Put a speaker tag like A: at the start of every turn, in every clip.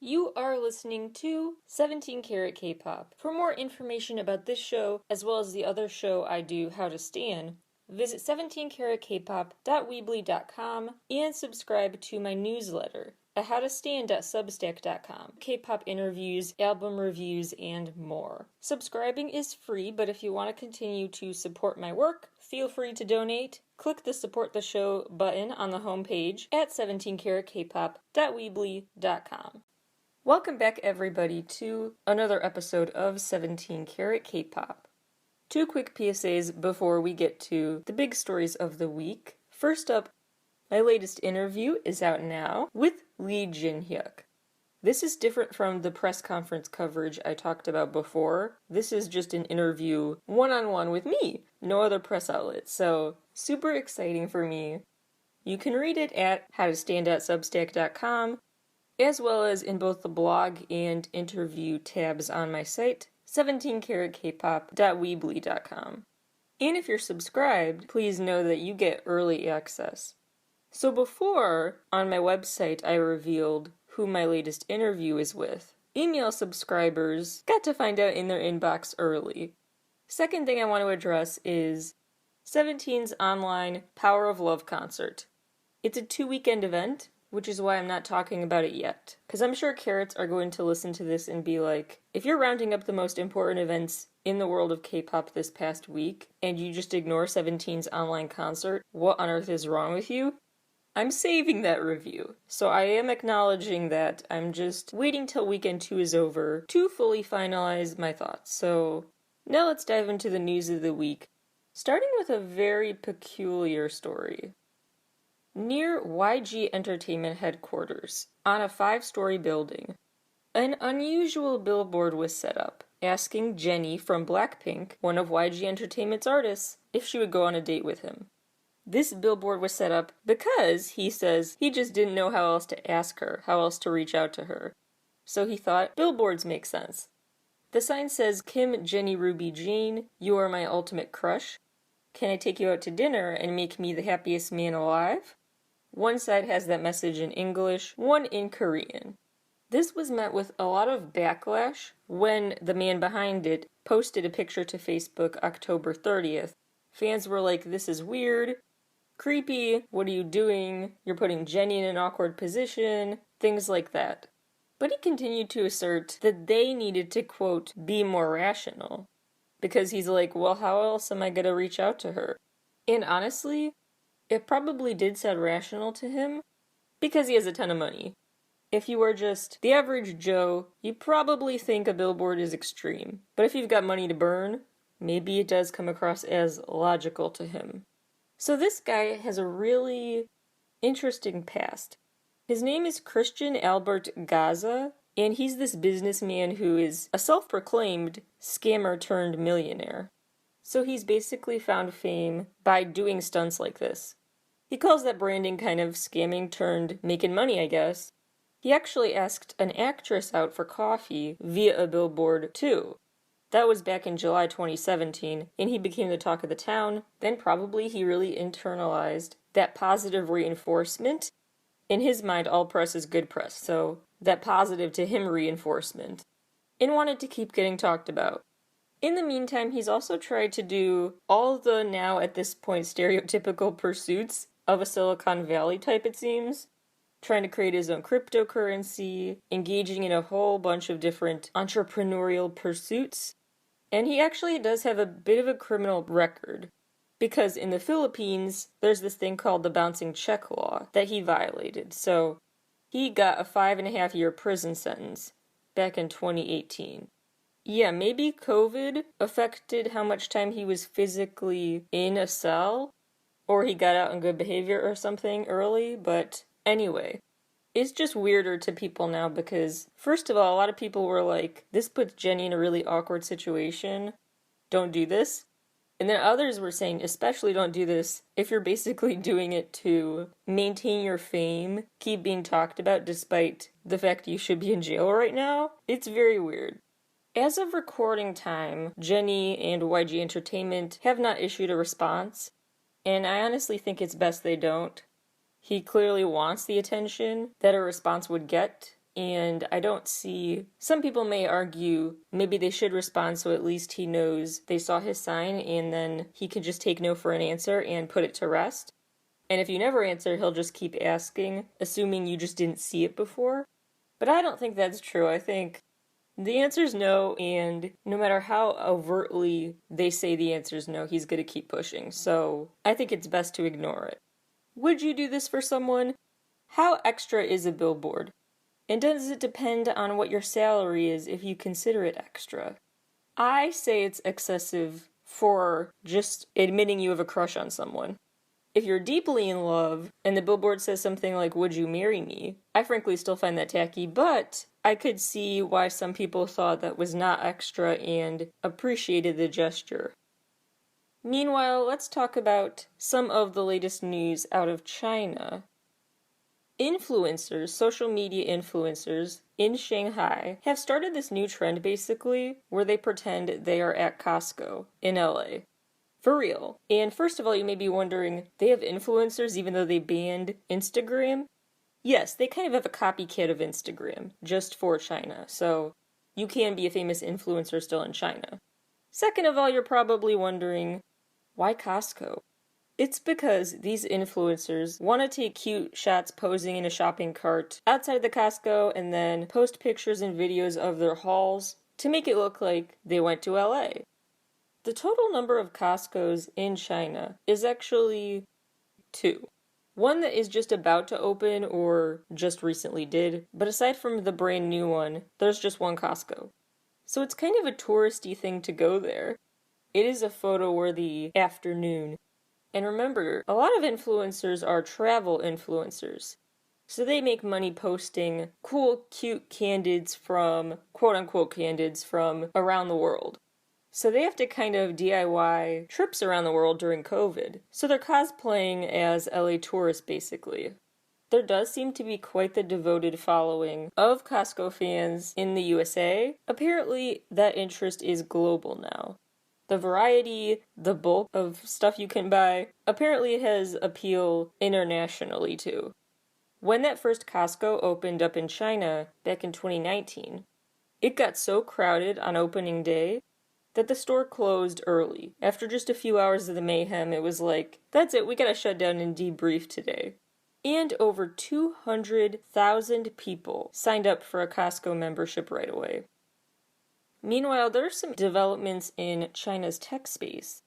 A: You are listening to 17 Carat K-Pop. For more information about this show, as well as the other show I do, How to Stan, visit 17caratkpop.weebly.com and subscribe to my newsletter at howtostan.substack.com. K-pop interviews, album reviews, and more. Subscribing is free, but if you want to continue to support my work, feel free to donate. Click the Support the Show button on the homepage at 17caratkpop.weebly.com. Welcome back, everybody, to another episode of 17 Carat K-Pop. Two quick PSAs before we get to the big stories of the week. First up, my latest interview is out now with Lee Jin-hyuk. This is different from the press conference coverage I talked about before. This is just an interview one-on-one with me, no other press outlet, so super exciting for me. You can read it at howtostan.substack.com, as well as in both the blog and interview tabs on my site, 17caratkpop.weebly.com. And if you're subscribed, please know that you get early access. So before, on my website, I revealed who my latest interview is with. Email subscribers got to find out in their inbox early. Second thing I want to address is 17's online Power of Love concert. It's a 2-weekend event, which is why I'm not talking about it yet. Because I'm sure Carrots are going to listen to this and be like, if you're rounding up the most important events in the world of K-pop this past week, and you just ignore 17's online concert, what on earth is wrong with you? I'm saving that review. So I am acknowledging that I'm just waiting till weekend 2 is over to fully finalize my thoughts. So now let's dive into the news of the week, starting with a very peculiar story. Near YG Entertainment headquarters, on a 5-story building, an unusual billboard was set up, asking Jennie from Blackpink, one of YG Entertainment's artists, if she would go on a date with him. This billboard was set up because, he says, he just didn't know how else to ask her, how else to reach out to her. So he thought, billboards make sense. The sign says, Kim, Jennie, Ruby, Jean, you are my ultimate crush. Can I take you out to dinner and make me the happiest man alive? One side has that message in English, one in Korean. This was met with a lot of backlash when the man behind it posted a picture to Facebook October 30th. Fans were like, this is weird, creepy, what are you doing? You're putting Jennie in an awkward position, things like that. But he continued to assert that they needed to, quote, be more rational. Because he's like, well, how else am I going to reach out to her? And honestly, it probably did sound rational to him, because he has a ton of money. If you are just the average Joe, you probably think a billboard is extreme. But if you've got money to burn, maybe it does come across as logical to him. So this guy has a really interesting past. His name is Christian Albert Gaza, and he's this businessman who is a self-proclaimed scammer turned millionaire. So he's basically found fame by doing stunts like this. He calls that branding kind of scamming turned making money, I guess. He actually asked an actress out for coffee via a billboard, too. That was back in July 2017, and he became the talk of the town. Then probably he really internalized that positive reinforcement. In his mind, all press is good press, so that positive to him reinforcement. And wanted to keep getting talked about. In the meantime, he's also tried to do all the now at this point stereotypical pursuits of a Silicon Valley type, it seems. Trying to create his own cryptocurrency, engaging in a whole bunch of different entrepreneurial pursuits. And he actually does have a bit of a criminal record. Because in the Philippines, there's this thing called the bouncing check law that he violated. So he got a 5.5-year prison sentence back in 2018. Yeah, maybe COVID affected how much time he was physically in a cell, or he got out on good behavior or something early, but anyway, it's just weirder to people now because, first of all, a lot of people were like, this puts Jennie in a really awkward situation, don't do this. And then others were saying, especially don't do this if you're basically doing it to maintain your fame, keep being talked about despite the fact you should be in jail right now. It's very weird. As of recording time, Jennie and YG Entertainment have not issued a response, and I honestly think it's best they don't. He clearly wants the attention that a response would get, and I don't see... Some people may argue maybe they should respond so at least he knows they saw his sign and then he can just take no for an answer and put it to rest. And if you never answer, he'll just keep asking, assuming you just didn't see it before. But I don't think that's true. I think the answer's no, and no matter how overtly they say the answer's no, he's going to keep pushing. So I think it's best to ignore it. Would you do this for someone? How extra is a billboard? And does it depend on what your salary is if you consider it extra? I say it's excessive for just admitting you have a crush on someone. If you're deeply in love and the billboard says something like, "Would you marry me?" I frankly still find that tacky, but I could see why some people thought that was not extra and appreciated the gesture. Meanwhile, let's talk about some of the latest news out of China. Influencers, social media influencers in Shanghai have started this new trend basically where they pretend they are at Costco in LA. For real. And first of all, you may be wondering, they have influencers even though they banned Instagram? Yes, they kind of have a copycat of Instagram, just for China, so you can be a famous influencer still in China. Second of all, you're probably wondering, why Costco? It's because these influencers want to take cute shots posing in a shopping cart outside the Costco and then post pictures and videos of their hauls to make it look like they went to LA. The total number of Costcos in China is actually 2. One that is just about to open or just recently did, but aside from the brand new one, there's just one Costco. So it's kind of a touristy thing to go there. It is a photo-worthy afternoon. And remember, a lot of influencers are travel influencers. So they make money posting cool, cute candids from, quote-unquote candids, from around the world. So they have to kind of DIY trips around the world during COVID. So they're cosplaying as LA tourists, basically. There does seem to be quite the devoted following of Costco fans in the USA. Apparently, that interest is global now. The variety, the bulk of stuff you can buy, apparently it has appeal internationally too. When that first Costco opened up in China back in 2019, it got so crowded on opening day that the store closed early. After just a few hours of the mayhem, it was like, that's it, we gotta shut down and debrief today. And over 200,000 people signed up for a Costco membership right away. Meanwhile, there are some developments in China's tech space.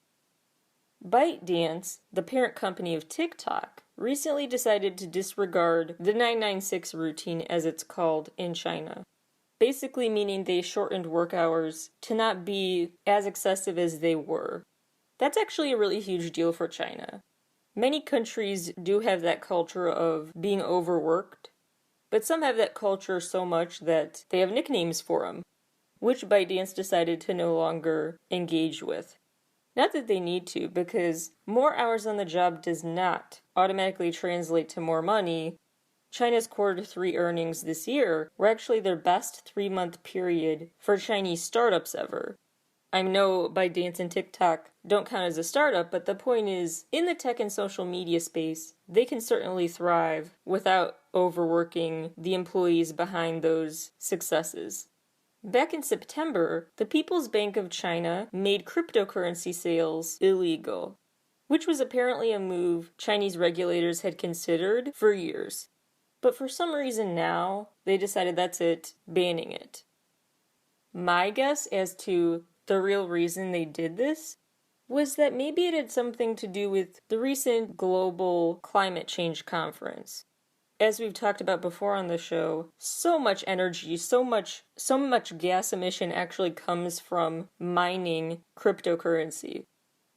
A: ByteDance, the parent company of TikTok, recently decided to disregard the 996 routine as it's called in China. Basically meaning they shortened work hours to not be as excessive as they were. That's actually a really huge deal for China. Many countries do have that culture of being overworked, but some have that culture so much that they have nicknames for them, which ByteDance decided to no longer engage with. Not that they need to, because more hours on the job does not automatically translate to more money. China's Q3 earnings this year were actually their best 3-month period for Chinese startups ever. I know ByteDance and TikTok don't count as a startup, but the point is, in the tech and social media space, they can certainly thrive without overworking the employees behind those successes. Back in September, the People's Bank of China made cryptocurrency sales illegal, which was apparently a move Chinese regulators had considered for years. But for some reason now, they decided that's it, banning it. My guess as to the real reason they did this was that maybe it had something to do with the recent global climate change conference. As we've talked about before on the show, so much energy, so much gas emission actually comes from mining cryptocurrency.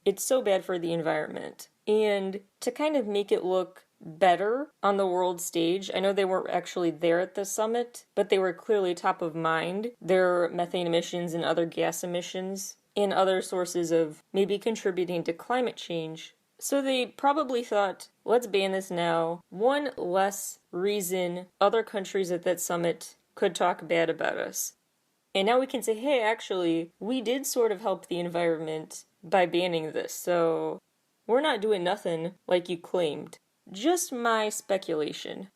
A: It's so bad for the environment. And to kind of make it look better on the world stage, I know they weren't actually there at the summit, but they were clearly top of mind. Their methane emissions and other gas emissions and other sources of maybe contributing to climate change. So they probably thought, let's ban this now. One less reason other countries at that summit could talk bad about us. And now we can say, hey, actually, we did sort of help the environment by banning this, so we're not doing nothing like you claimed. Just my speculation.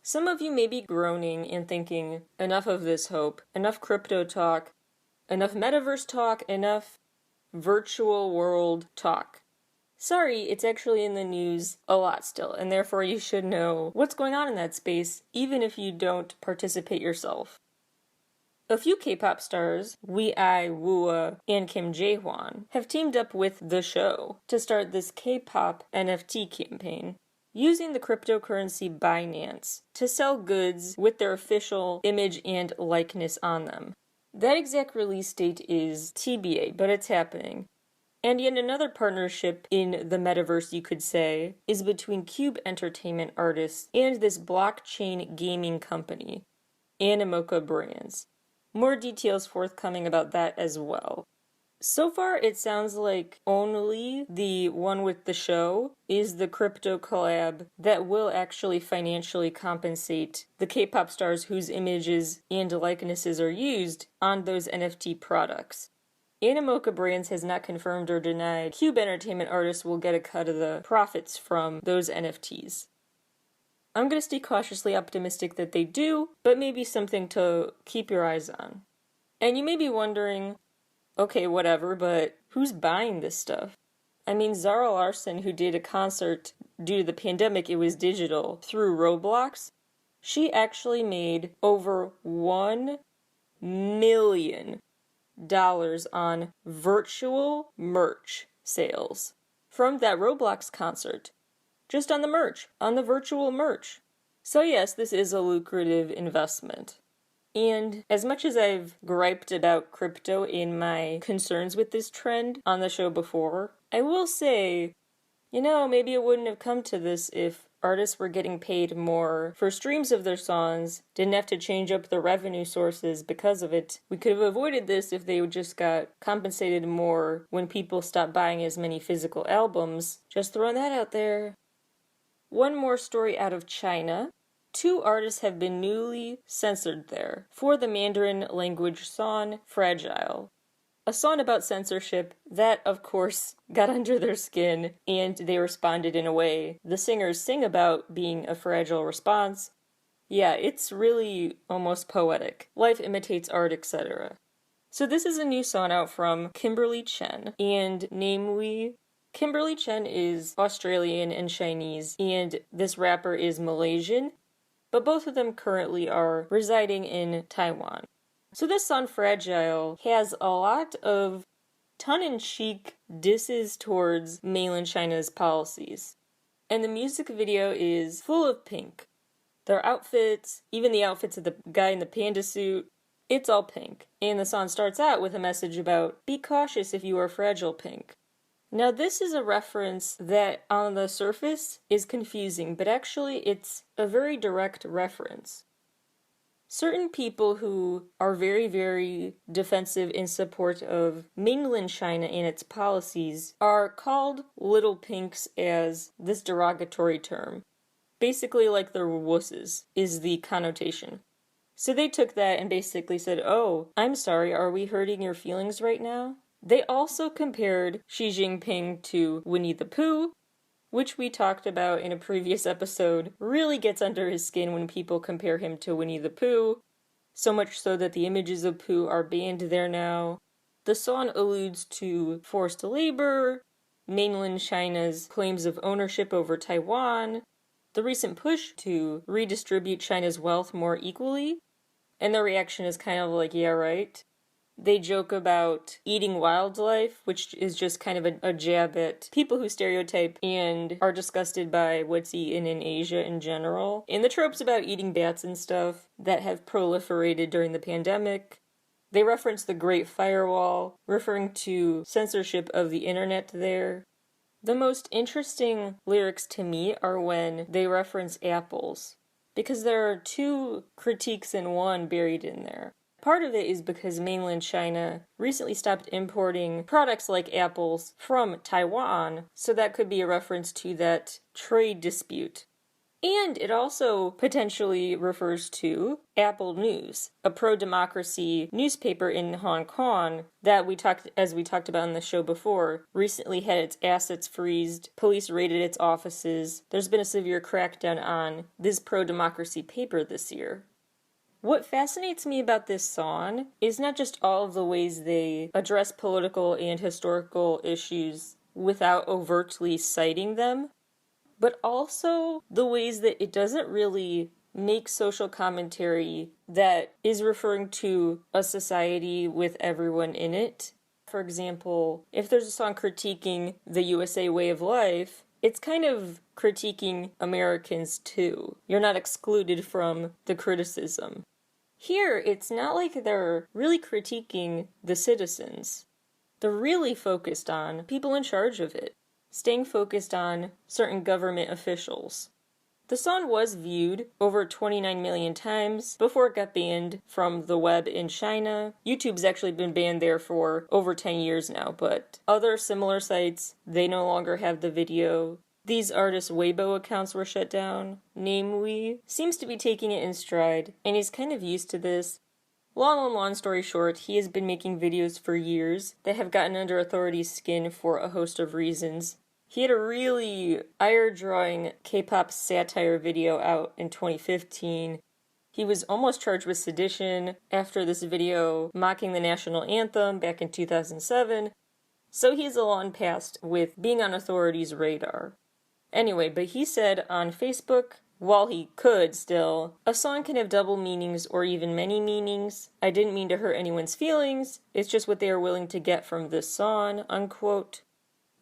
A: Some of you may be groaning and thinking, enough of this hope, enough crypto talk, enough metaverse talk, enough virtual world talk. Sorry, it's actually in the news a lot still, and therefore you should know what's going on in that space, even if you don't participate yourself. A few K-pop stars, Wei, Woo, and Kim Jae-hwan, have teamed up with The Show to start this K-pop NFT campaign, using the cryptocurrency Binance to sell goods with their official image and likeness on them. That exact release date is TBA, but it's happening. And yet another partnership in the metaverse, you could say, is between Cube Entertainment artists and this blockchain gaming company, Animoca Brands. More details forthcoming about that as well. So far, it sounds like only the one with The Show is the crypto collab that will actually financially compensate the K-pop stars whose images and likenesses are used on those NFT products. Animoca Brands has not confirmed or denied Cube Entertainment artists will get a cut of the profits from those NFTs. I'm going to stay cautiously optimistic that they do, but maybe something to keep your eyes on. And you may be wondering, okay, whatever, but who's buying this stuff? I mean, Zara Larsson, who did a concert due to the pandemic, it was digital, through Roblox, she actually made over $1 million on virtual merch sales from that Roblox concert. Just on the merch, on the virtual merch. So yes, this is a lucrative investment. And as much as I've griped about crypto in my concerns with this trend on the show before, I will say, maybe it wouldn't have come to this if artists were getting paid more for streams of their songs, didn't have to change up the revenue sources because of it. We could have avoided this if they just got compensated more when people stopped buying as many physical albums. Just throwing that out there. One more story out of China. 2 artists have been newly censored there for the Mandarin language song Fragile. A song about censorship that, of course, got under their skin, and they responded in a way the singers sing about being a fragile response. Yeah, it's really almost poetic. Life imitates art, etc. So this is a new song out from Kimberly Chen, and namely, Kimberly Chen is Australian and Chinese, and this rapper is Malaysian, but both of them currently are residing in Taiwan. So this song, Fragile, has a lot of tongue-in-cheek disses towards mainland China's policies. And the music video is full of pink. Their outfits, even the outfits of the guy in the panda suit, it's all pink. And the song starts out with a message about, be cautious if you are fragile, pink. Now this is a reference that on the surface is confusing, but actually it's a very direct reference. Certain people who are very, very defensive in support of mainland China and its policies are called little pinks as this derogatory term. Basically like they're wusses is the connotation. So they took that and basically said, oh, I'm sorry, are we hurting your feelings right now? They also compared Xi Jinping to Winnie the Pooh, which we talked about in a previous episode, really gets under his skin when people compare him to Winnie the Pooh, so much so that the images of Pooh are banned there now. The song alludes to forced labor, mainland China's claims of ownership over Taiwan, the recent push to redistribute China's wealth more equally, and the reaction is kind of like, yeah, right. They joke about eating wildlife, which is just kind of a jab at people who stereotype and are disgusted by what's eaten in Asia in general. And the tropes about eating bats and stuff that have proliferated during the pandemic. They reference the Great Firewall, referring to censorship of the internet there. The most interesting lyrics to me are when they reference apples, because there are 2 critiques in one buried in there. Part of it is because mainland China recently stopped importing products like apples from Taiwan, so that could be a reference to that trade dispute. And it also potentially refers to Apple News, a pro-democracy newspaper in Hong Kong that as we talked about in the show before, recently had its assets freezed, police raided its offices. There's been a severe crackdown on this pro-democracy paper this year. What fascinates me about this song is not just all of the ways they address political and historical issues without overtly citing them, but also the ways that it doesn't really make social commentary that is referring to a society with everyone in it. For example, if there's a song critiquing the USA way of life, it's kind of critiquing Americans too. You're not excluded from the criticism. Here, it's not like they're really critiquing the citizens. They're really focused on people in charge of it, staying focused on certain government officials. The song was viewed over 29 million times before it got banned from the web in China. YouTube's actually been banned there for over 10 years now, but other similar sites, they no longer have the video. These artists' Weibo accounts were shut down. Namewee seems to be taking it in stride, and he's kind of used to this. Long story short, he has been making videos for years that have gotten under authority's skin for a host of reasons. He had a really ire-drawing K-pop satire video out in 2015. He was almost charged with sedition after this video mocking the national anthem back in 2007, so he's a long past with being on authorities' radar. Anyway, but he said on Facebook, while he could still, a song can have double meanings or even many meanings. I didn't mean to hurt anyone's feelings, it's just what they are willing to get from this song, unquote.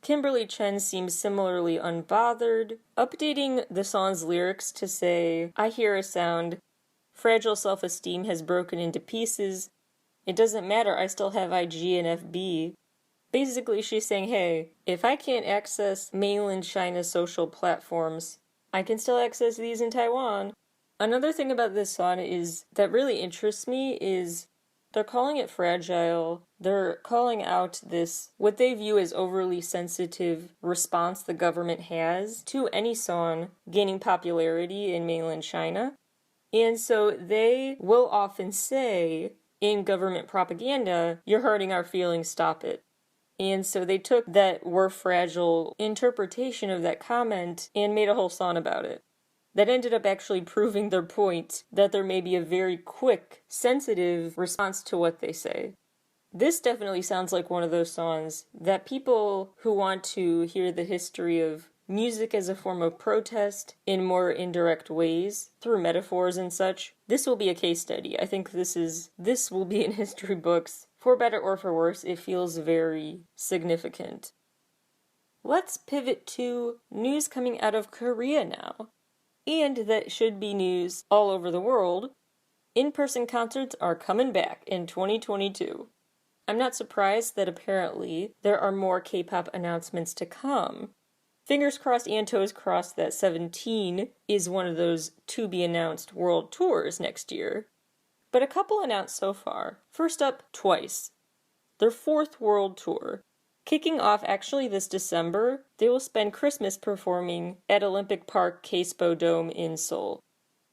A: Kimberly Chen seems similarly unbothered, updating the song's lyrics to say, I hear a sound, fragile self-esteem has broken into pieces, it doesn't matter, I still have IG and FB. Basically, she's saying, hey, if I can't access mainland China's social platforms, I can still access these in Taiwan. Another thing about this song is that really interests me is they're calling it fragile. They're calling out this, what they view as overly sensitive response the government has to any song gaining popularity in mainland China. And so they will often say in government propaganda, you're hurting our feelings, stop it. And so they took that we're fragile interpretation of that comment and made a whole song about it. That ended up actually proving their point that there may be a very quick, sensitive response to what they say. This definitely sounds like one of those songs that people who want to hear the history of music as a form of protest in more indirect ways, through metaphors and such, this will be a case study. I think this will be in history books. For better or for worse, it feels very significant. Let's pivot to news coming out of Korea now. And that should be news all over the world. In-person concerts are coming back in 2022. I'm not surprised that apparently there are more K-pop announcements to come. Fingers crossed and toes crossed that 17 is one of those to-be-announced world tours next year. But a couple announced so far. First up, Twice. Their 4th world tour. Kicking off actually this December, they will spend Christmas performing at Olympic Park K-Spo Dome in Seoul.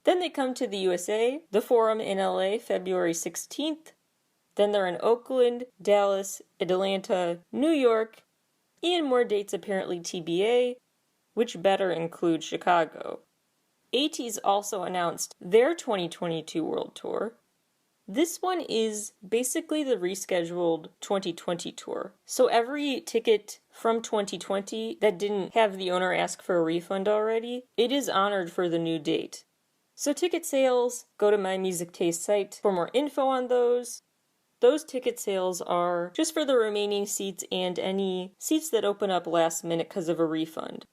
A: Then they come to the USA, the Forum in LA, February 16th. Then they're in Oakland, Dallas, Atlanta, New York, and more dates apparently TBA, which better include Chicago. ATEEZ also announced their 2022 world tour. This one is basically the rescheduled 2020 tour. So every ticket from 2020 that didn't have the owner ask for a refund already, it is honored for the new date. So ticket sales, go to My Music Taste site for more info on those. Those ticket sales are just for the remaining seats and any seats that open up last minute because of a refund.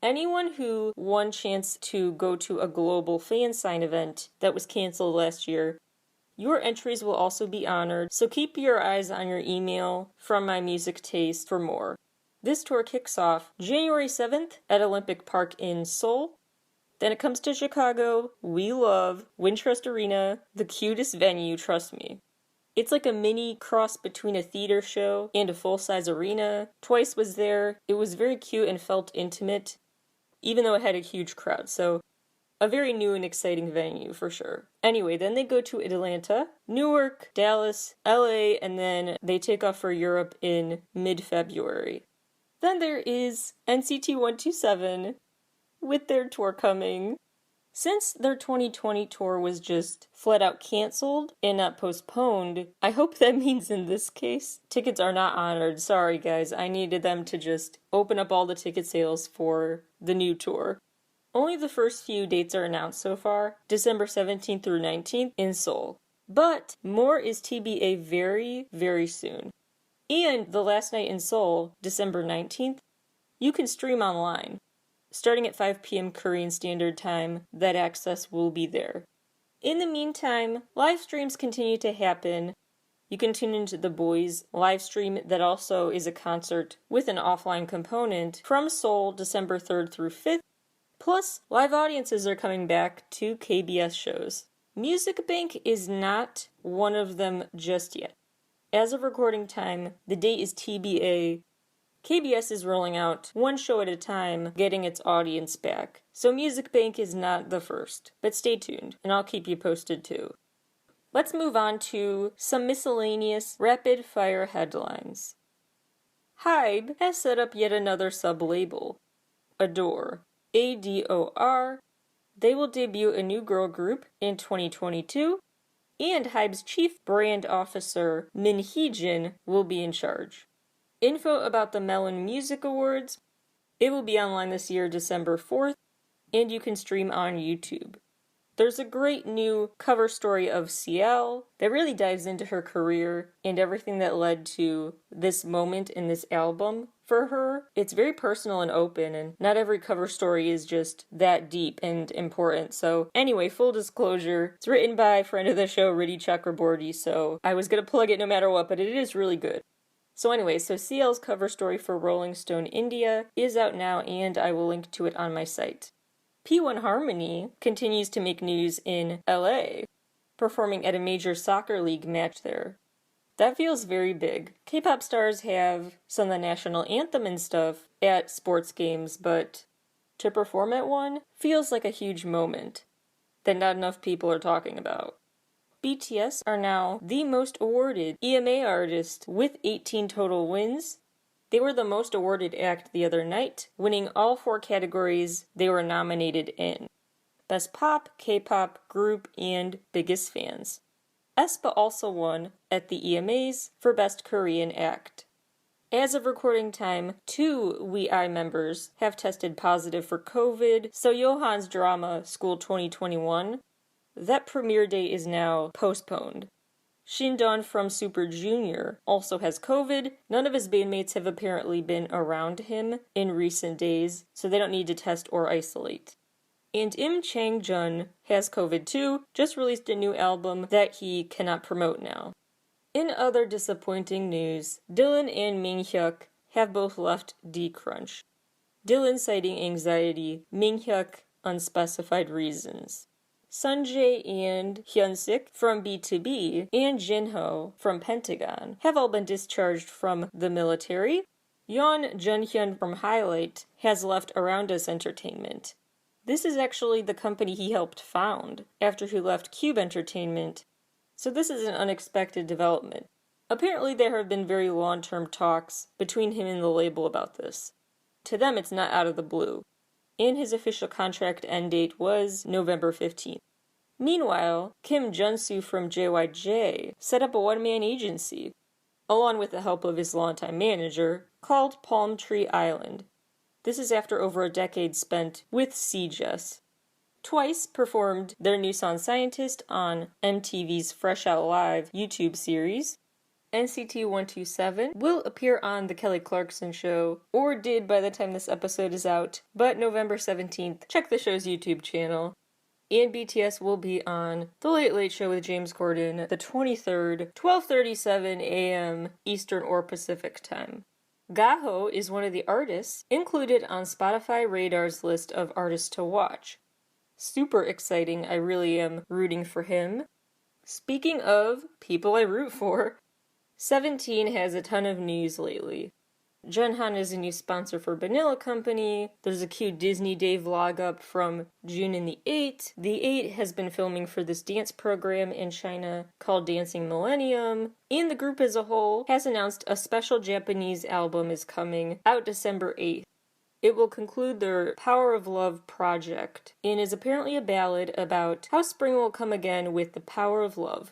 A: Anyone who won chance to go to a global fan sign event that was canceled last year, your entries will also be honored, so keep your eyes on your email from My Music Taste for more. This tour kicks off January 7th at Olympic Park in Seoul. Then it comes to Chicago. We love Wintrust Arena, the cutest venue, trust me. It's like a mini cross between a theater show and a full-size arena. Twice was there. It was very cute and felt intimate, even though it had a huge crowd. So A very new and exciting venue, for sure. Anyway, then they go to Atlanta, Newark, Dallas, LA, and then they take off for Europe in mid-February. Then there is NCT 127 with their tour coming. Since their 2020 tour was just flat out cancelled and not postponed, I hope that means in this case, tickets are not honored. Sorry guys, I needed them to just open up all the ticket sales for the new tour. Only the first few dates are announced so far, December 17th through 19th in Seoul. But more is TBA very, very soon. And the last night in Seoul, December 19th, you can stream online. Starting at 5 p.m. Korean Standard Time, that access will be there. In the meantime, live streams continue to happen. You can tune into the Boys live stream that also is a concert with an offline component from Seoul, December 3rd through 5th. Plus, live audiences are coming back to KBS shows. Music Bank is not one of them just yet. As of recording time, the date is TBA. KBS is rolling out one show at a time, getting its audience back. So Music Bank is not the first, but stay tuned, and I'll keep you posted too. Let's move on to some miscellaneous rapid-fire headlines. HYBE has set up yet another sub-label, Adore. ADOR. They will debut a new girl group in 2022, and HYBE's chief brand officer, Min Hee-jin, will be in charge. Info about the Melon Music Awards. It will be online this year, December 4th, and you can stream on YouTube. There's a great new cover story of CL that really dives into her career and everything that led to this moment in this album for her. It's very personal and open, and not every cover story is just that deep and important. So anyway, full disclosure, it's written by friend of the show, Riddhi Chakraborty, so I was going to plug it no matter what, but it is really good. So anyway, so CL's cover story for Rolling Stone India is out now, and I will link to it on my site. P1 Harmony continues to make news in LA, performing at a major soccer league match there. That feels very big. K-pop stars have sung the national anthem and stuff at sports games, but to perform at one feels like a huge moment that not enough people are talking about. BTS are now the most awarded EMA artist with 18 total wins. They were the most awarded act the other night, winning all 4 categories they were nominated in: Best Pop, K-Pop, Group, and Biggest Fans. aespa also won at the EMAs for Best Korean Act. As of recording time, 2 WeI members have tested positive for COVID, so Johan's drama, School 2021, that premiere date is now postponed. Shindon from Super Junior also has COVID. None of his bandmates have apparently been around him in recent days, so they don't need to test or isolate. And Im Chang-jun has COVID too, just released a new album that he cannot promote now. In other disappointing news, Dylan and Minghyuk have both left D-Crunch. Dylan citing anxiety, Minghyuk unspecified reasons. Sunjae and Hyunsik from B2B and Jinho from Pentagon have all been discharged from the military. Yeon Junhyun from Highlight has left Around Us Entertainment. This is actually the company he helped found after he left Cube Entertainment, so this is an unexpected development. Apparently there have been very long-term talks between him and the label about this. To them it's not out of the blue, and his official contract end date was November 15th. Meanwhile, Kim Junsu from JYJ set up a one-man agency, along with the help of his longtime manager, called Palm Tree Island. This is after over a decade spent with CJS. Twice performed their new song Scientist on MTV's Fresh Out Live YouTube series. NCT 127 will appear on The Kelly Clarkson Show, or did by the time this episode is out, but November 17th, check the show's YouTube channel. And BTS will be on The Late Late Show with James Corden, the 23rd, 12:37 a.m. Eastern or Pacific time. Gaho is one of the artists included on Spotify Radar's list of artists to watch. Super exciting, I really am rooting for him. Speaking of people I root for, 17 has a ton of news lately. Junhan is a new sponsor for Vanilla Company. There's a cute Disney Day vlog up from June and the 8. The 8 has been filming for this dance program in China called Dancing Millennium. And the group as a whole has announced a special Japanese album is coming out December 8th. It will conclude their Power of Love project and is apparently a ballad about how spring will come again with the power of love.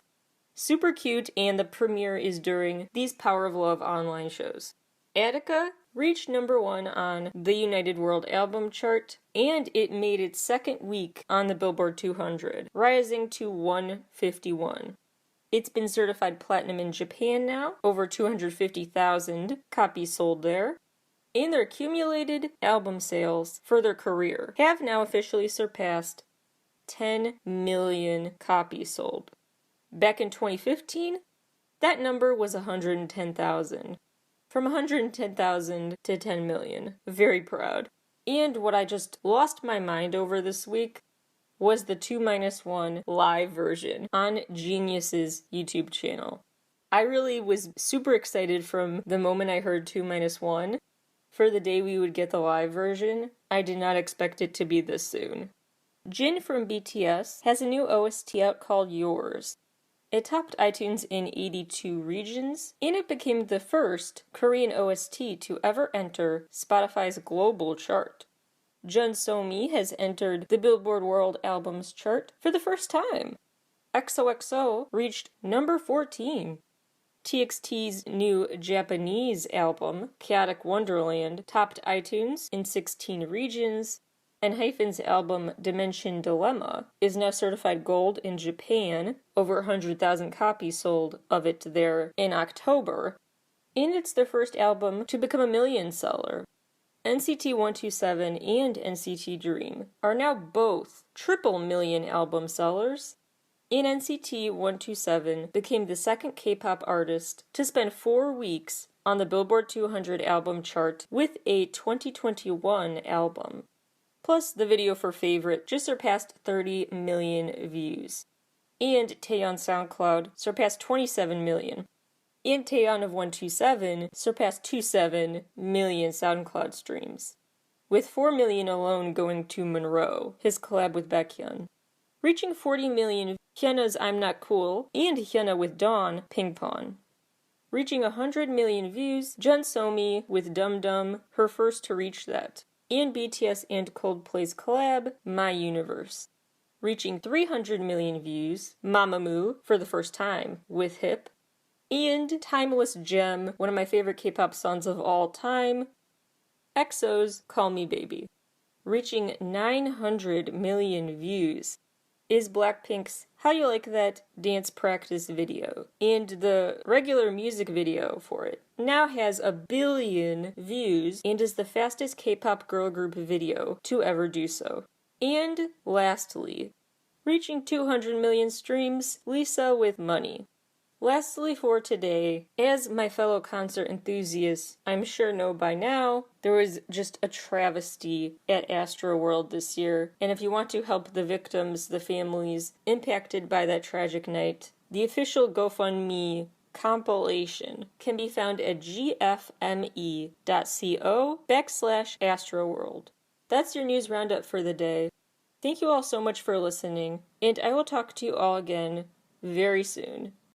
A: Super cute, and the premiere is during these Power of Love online shows. Attica reached number 1 on the United World Album Chart, and it made its second week on the Billboard 200, rising to 151. It's been certified platinum in Japan now, over 250,000 copies sold there. And their accumulated album sales for their career have now officially surpassed 10 million copies sold. Back in 2015, that number was 110,000. From 110,000 to 10 million. Very proud. And what I just lost my mind over this week was the 2-1 live version on Genius's YouTube channel. I really was super excited from the moment I heard 2-1 for the day we would get the live version. I did not expect it to be this soon. Jin from BTS has a new OST out called Yours. It topped iTunes in 82 regions, and it became the first Korean OST to ever enter Spotify's global chart. Jun So-mi has entered the Billboard World Albums chart for the first time. XOXO reached number 14. TXT's new Japanese album, Chaotic Wonderland, topped iTunes in 16 regions, and Hyphen's album Dimension Dilemma is now certified gold in Japan, over 100,000 copies sold of it there in October, and it's their first album to become a million seller. NCT 127 and NCT Dream are now both triple million album sellers, and NCT 127 became the second K-pop artist to spend 4 weeks on the Billboard 200 album chart with a 2021 album. Plus, the video for Favorite just surpassed 30 million views. And Taeyeon's SoundCloud surpassed 27 million. And Taeyeon of 127 surpassed 27 million SoundCloud streams, with 4 million alone going to Monroe, his collab with Baekhyun. Reaching 40 million, Hyuna's I'm Not Cool, and Hyuna with Dawn, Ping Pong. Reaching 100 million views, Jun So-mi with Dum Dum, her first to reach that. And BTS and Coldplay's collab, My Universe. Reaching 300 million views, Mamamoo for the first time with Hip. And Timeless Gem, one of my favorite K-pop songs of all time, EXO's Call Me Baby. Reaching 900 million views is Blackpink's How You Like That dance practice video. And the regular music video for it now has 1 billion views and is the fastest K-pop girl group video to ever do so. And lastly, reaching 200 million streams, Lisa with Money. Lastly for today, as my fellow concert enthusiasts I'm sure know by now, there was just a travesty at Astroworld this year, and if you want to help the victims, the families impacted by that tragic night, the official GoFundMe compilation can be found at gfme.co/Astroworld. That's your news roundup for the day. Thank you all so much for listening, and I will talk to you all again very soon.